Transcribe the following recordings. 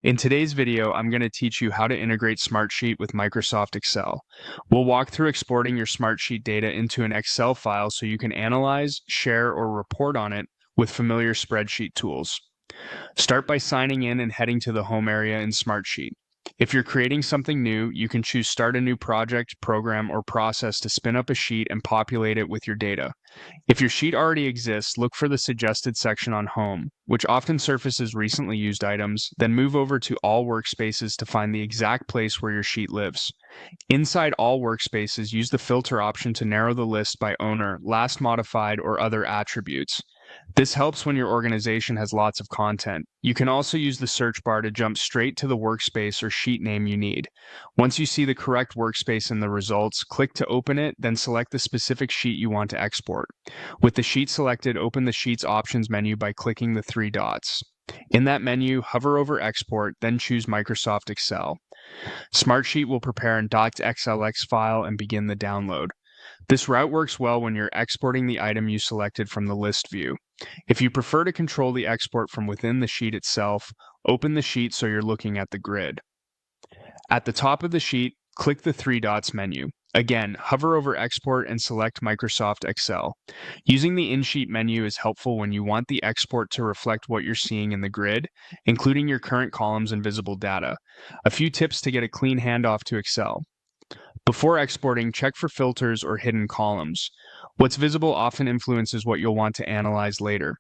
In today's video, I'm going to teach you how to integrate Smartsheet with Microsoft Excel. We'll walk through exporting your Smartsheet data into an Excel file so you can analyze, share, or report on it with familiar spreadsheet tools. Start by signing in and heading to the home area in Smartsheet. If you're creating something new, you can choose Start a New Project, Program, or Process to spin up a sheet and populate it with your data. If your sheet already exists, look for the Suggested section on Home, which often surfaces recently used items, then move over to All Workspaces to find the exact place where your sheet lives. Inside All Workspaces, use the Filter option to narrow the list by owner, last modified, or other attributes. This helps when your organization has lots of content. You can also use the search bar to jump straight to the workspace or sheet name you need. Once you see the correct workspace in the results, click to open it, then select the specific sheet you want to export. With the sheet selected, open the Sheets Options menu by clicking the three dots. In that menu, hover over Export, then choose Microsoft Excel. Smartsheet will prepare an .xlx file and begin the download. This route works well when you're exporting the item you selected from the list view. If you prefer to control the export from within the sheet itself, open the sheet so you're looking at the grid. At the top of the sheet, click the three dots menu. Again, hover over Export and select Microsoft Excel. Using the in-sheet menu is helpful when you want the export to reflect what you're seeing in the grid, including your current columns and visible data. A few tips to get a clean handoff to Excel. Before exporting, check for filters or hidden columns. What's visible often influences what you'll want to analyze later.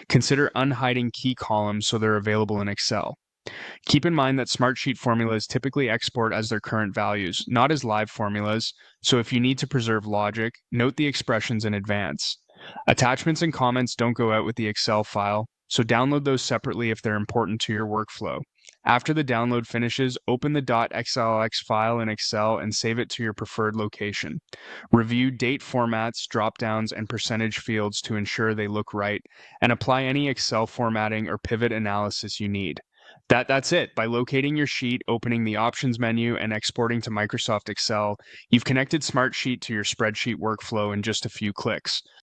Consider unhiding key columns so they're available in Excel. Keep in mind that Smartsheet formulas typically export as their current values, not as live formulas, so if you need to preserve logic, note the expressions in advance. Attachments and comments don't go out with the Excel file, so download those separately if they're important to your workflow. After the download finishes, open the .xlx file in Excel and save it to your preferred location. Review date formats, dropdowns, and percentage fields to ensure they look right, and apply any Excel formatting or pivot analysis you need. That's it. By locating your sheet, opening the Options menu, and exporting to Microsoft Excel, you've connected Smartsheet to your spreadsheet workflow in just a few clicks.